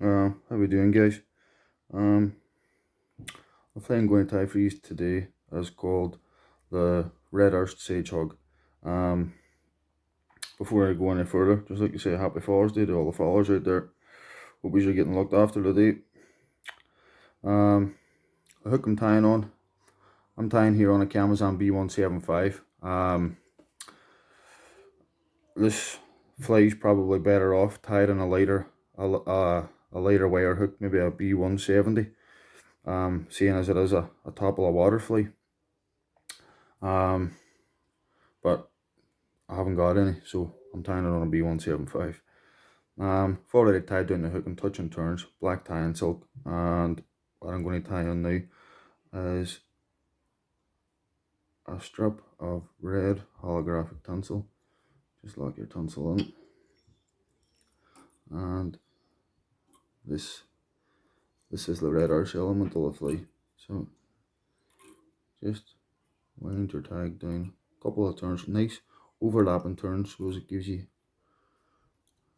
How we doing, guys? Um, the fly I'm going to tie for you today is called the red arsed sedgehog. Um, Before I go any further, just like to say happy Father's Day to all the fathers out there. Hope you're getting looked after today. The hook I'm tying on, I'm tying here on a hook-kamasan B175. This fly's probably better off tied on a lighter wire hook, maybe a B170. Seeing as it is a top of the water fly. But I haven't got any, so I'm tying it on a B175. I've already tied down the hook and touch and turns, black tie and silk, and what I'm going to tie on now is a strip of red holographic tinsel. Just lock your tinsel in, and this is the red arch element of the fly. So just wind your tag down a couple of turns, nice overlapping turns, so it gives you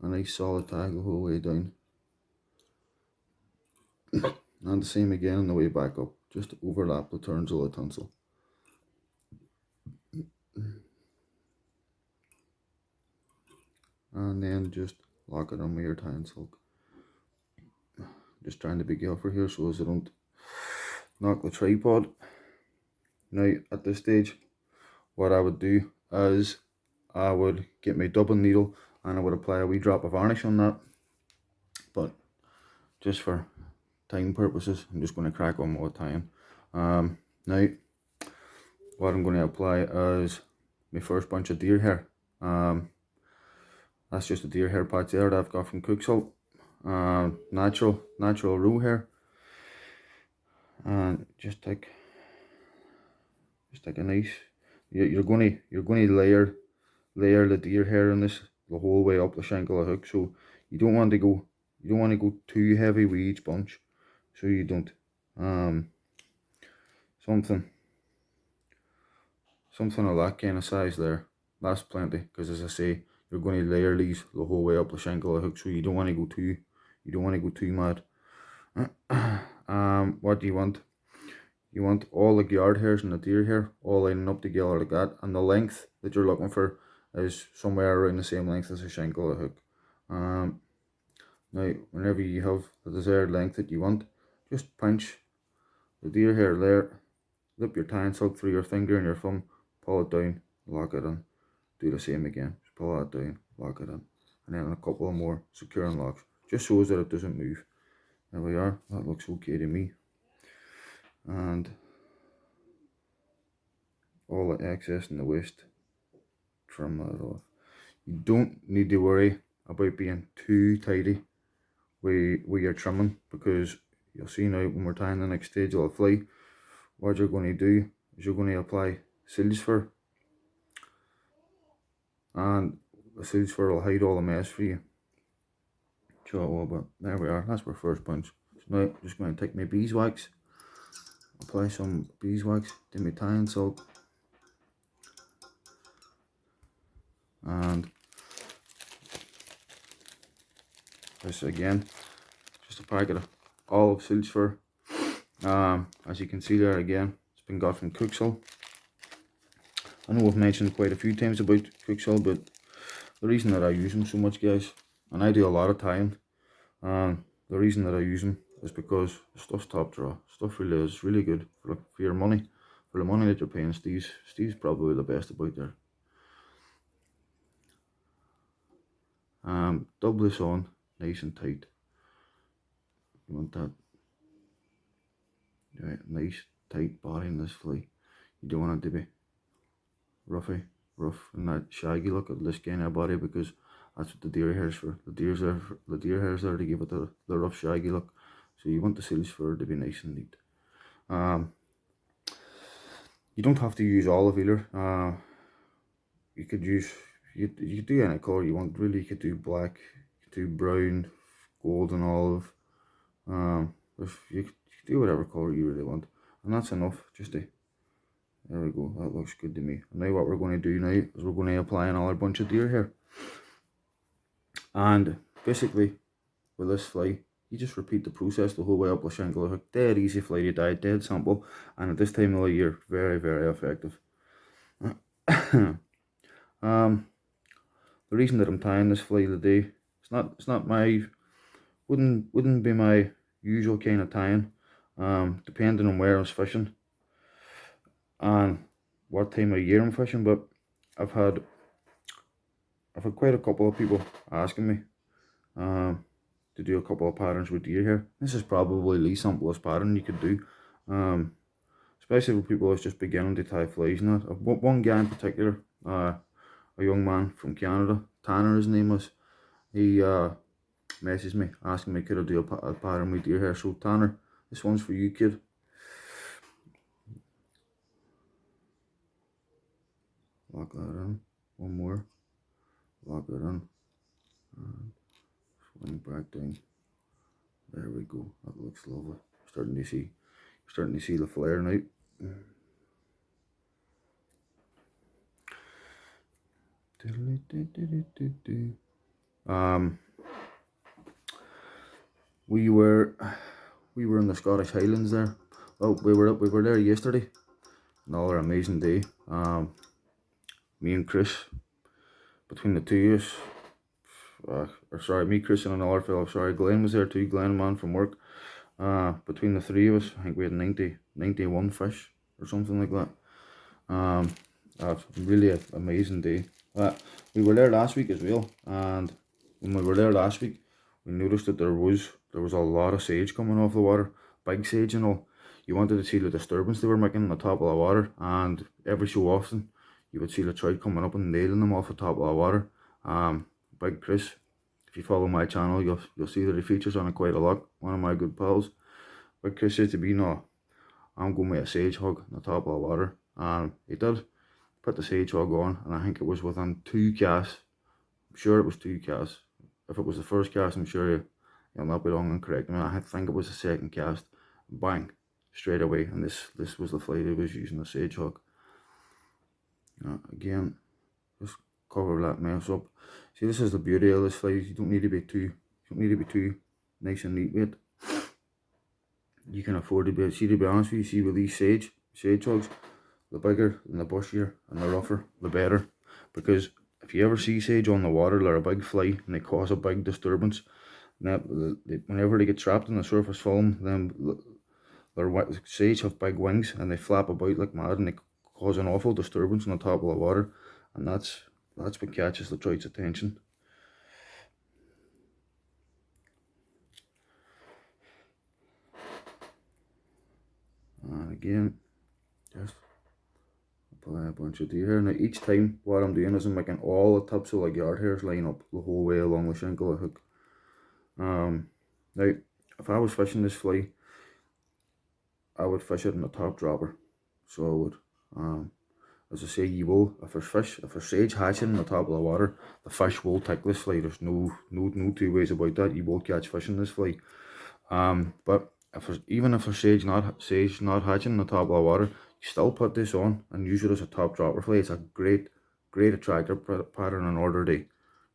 a nice solid tag the whole way down. And the same again on the way back up, just overlap the turns of the tinsel. And then just lock it on with your tie and silk. Just trying to be careful here so as I don't knock the tripod. Now at this stage, what I would do is I would get my dubbing needle and I would apply a wee drop of varnish on that. But just for time purposes, I'm just going to crack on with tying. Now, what I'm going to apply is my first bunch of deer hair. That's just a deer hair patch there that I've got from Cook Salt. Natural roe hair. And just take a nice. You're going to layer the deer hair in this the whole way up the shank of the hook. So you don't want to go too heavy with each bunch. So you don't. Something of that kind of size there. That's plenty, because as I say, you're going to layer these the whole way up the shank of the hook, so you don't want to go too mad. What do you want? You want all the guard hairs and the deer hair all lining up together like that, and the length that you're looking for is somewhere around the same length as the shank of the hook. Now, whenever you have the desired length that you want, just pinch the deer hair there, lip your tie and silk through your finger and your thumb, pull it down, lock it in. Do the same again, just pull that down, lock it in, and then a couple of more securing locks, just so that it doesn't move. There we are, that looks okay to me. And all the excess in the waist, trim that off. You don't need to worry about being too tidy with your trimming, because you'll see now when we're tying the next stage of the fly, what you're going to do is you're going to apply silage fur, and the silage fur will hide all the mess for you. So, but there we are, that's our first punch. So now I'm just going to take my beeswax, apply some beeswax to my tie and silk, and this again, just a packet of olive silage fur. As you can see there again, it's been got from Cook Salt. I know I've mentioned quite a few times about Cook Salt, but the reason that I use them so much, guys, and I do a lot of tying, the reason that I use them is because the stuff's top draw. Stuff really is really good for your money, for the money that you're paying. Steve's probably the best about there. Dub this on nice and tight. You want that nice tight body in this fly. You don't want it to be rough and that shaggy look of this kind of body, because that's what the deer hair's for. The deer hair's there to give it the rough shaggy look. So you want the silage fur to be nice and neat. You don't have to use olive either. You could use you could do any color you want really. You could do black, you could do brown, gold and olive. If you could do whatever color you really want, and that's enough. Just to, there we go, that looks good to me. And now what we're going to do now is we're going to apply another bunch of deer hair. And basically with this fly, you just repeat the process the whole way up with shingle hook. Dead easy fly to die, dead simple, and at this time of the year, very, very effective. um, the reason that I'm tying this fly today, it's not my, wouldn't be my usual kind of tying. Depending on where I was fishing and what time of year I'm fishing, but I've had quite a couple of people asking me to do a couple of patterns with deer here. This is probably the simplest pattern you could do, especially for people that's just beginning to tie flies and that. One guy in particular, a young man from Canada, Tanner his name was, he messaged me asking me could I do a pattern with deer here. So Tanner, this one's for you, kid. Lock that in, one more, lock it in, and swing back down. There we go, that looks lovely. Starting to see the flare now. We were in the Scottish Highlands there. Oh, we were there yesterday. Another amazing day. Me and Chris, between the two of us, or sorry, me, Chris, and another fellow. Sorry, Glenn was there too. Glenn, man from work. Between the three of us, I think we had 91 fish or something like that. Really an amazing day. We were there last week as well, and when we were there last week, we noticed that there was a lot of sage coming off the water, big sage and all. You wanted to see the disturbance they were making on the top of the water, and every so often you would see the trout coming up and nailing them off the top of the water. Big Chris, if you follow my channel, you'll see that he features on it quite a lot. One of my good pals. Big Chris said to me, "No, I'm going with a sedgehog on the top of the water," and he did. Put the sedgehog on, and I think it was within 2 casts. I'm sure it was 2 casts. If it was the first cast, I'm sure you'll not be wrong and correct me. I think it was the second cast. Bang, straight away, and this was the fly they was using, the sedgehog. Again, just cover that mess up. See, this is the beauty of this fly. You don't need to be too nice and neat with it. You can afford to be. See, to be honest with you, see with these sedgehogs, the bigger and the bushier and the rougher, the better. Because if you ever see sage on the water, they're a big fly and they cause a big disturbance. Whenever they get trapped in the surface film, their sage have big wings and they flap about like mad and they cause an awful disturbance on the top of the water, and that's what catches the trout's attention. And again, just apply a bunch of deer. Now each time what I'm doing is I'm making all the tips of the yard hairs line up the whole way along the shingle hook. Now if I was fishing this fly, I would fish it in the top dropper. So I would. As I say, you will, if there's sage hatching on the top of the water, the fish will take this fly. There's no two ways about that. You will catch fish in this fly. But even if there's sage not hatching on the top of the water, you still put this on and use it as a top dropper fly. It's a great attractor pattern in order to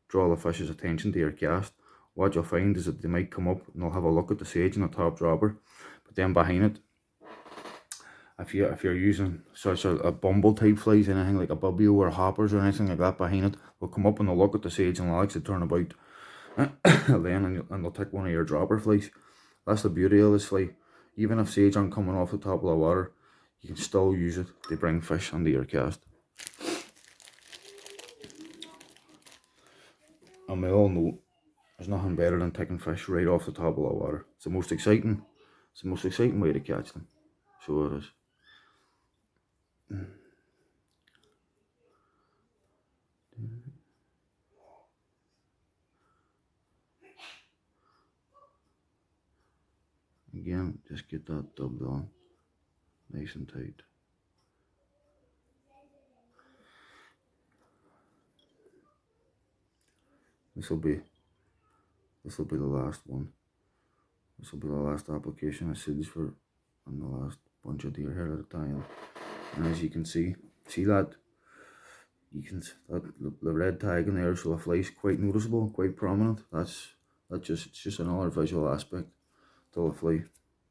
draw the fish's attention to your cast. What you'll find is that they might come up and they'll have a look at the sage in the top dropper, but then behind it, if you're using such a bumble type flies, anything like a bubbio or hoppers or anything like that behind it, they'll come up and they'll look at the sage and they'll actually turn about then and they'll take one of your dropper flies. That's the beauty of this fly. Even if sage aren't coming off the top of the water, you can still use it to bring fish into your cast. And we all know there's nothing better than taking fish right off the top of the water. It's the most exciting way to catch them. So it is. Again, just get that dubbed on nice and tight. This will be the last one. This will be the last application of sedge and the last bunch of deer hair at a time. And as you can see that the red tag in there, so the fly's quite noticeable, quite prominent. That's it's just another visual aspect to the flea.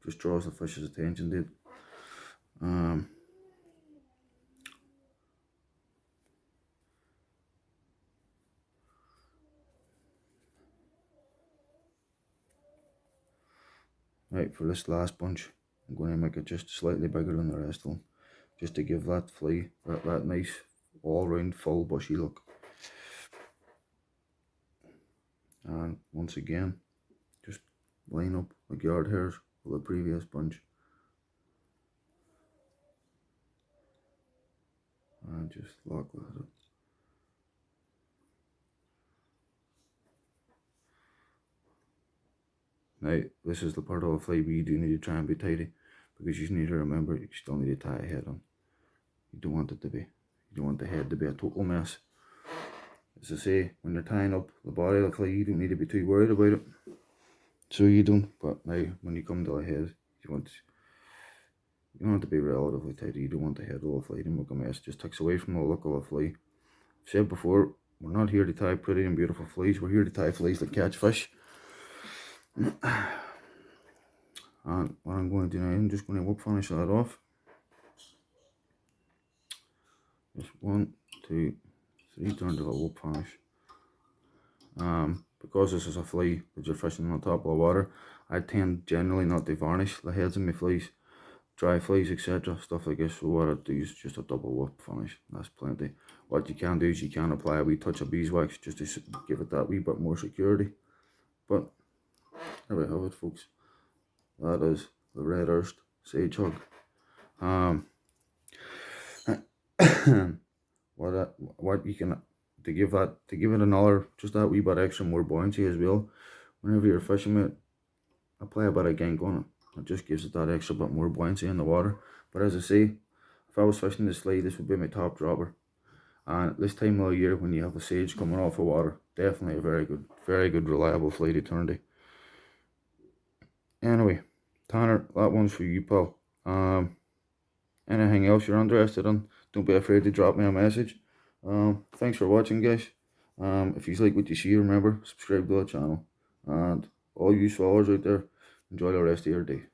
Just draws the fish's attention to it. Right, for this last bunch, I'm going to make it just slightly bigger than the rest of them, just to give that flea that nice all-round full bushy look. And once again, just line up like yard hairs for the previous bunch. And just lock that up. Now, this is the part of the flea where you do need to try and be tidy, because you need to remember you still need to tie a head on. You don't want it to be, you don't want the head to be a total mess. As I say, when you're tying up the body of the flea, you don't need to be too worried about it. So you don't, but now when you come to the head, you want it to be relatively tidy. You don't want the head of the flea to make a mess. It just takes away from the look of the flea. I've said before, we're not here to tie pretty and beautiful fleas. We're here to tie fleas that catch fish. And what I'm going to do now, I'm just going to whip finish that off. Just 1, 2, 3 turns of a whip finish. Because this is a flea that you're fishing on top of the water, I tend generally not to varnish the heads of my fleas, dry fleas, etc. Stuff like this. So what I do is just a double whip finish. That's plenty. What you can do is you can apply a wee touch of beeswax just to give it that wee bit more security. But there we have it, folks. That is the red arsed sedgehog. What you can to give it another, just that wee bit extra more buoyancy as well. Whenever you're fishing with it, apply a bit of gink on it. It just gives it that extra bit more buoyancy in the water. But as I say, if I was fishing this flea, this would be my top dropper. And at this time of the year, when you have a sedge coming off the water, definitely a very good reliable flea to turn to. Anyway, Tanner, that one's for you, pal. Anything else you're interested in, don't be afraid to drop me a message. Thanks for watching, guys. If you like what you see, remember, subscribe to the channel. And all you swallowers out there, enjoy the rest of your day.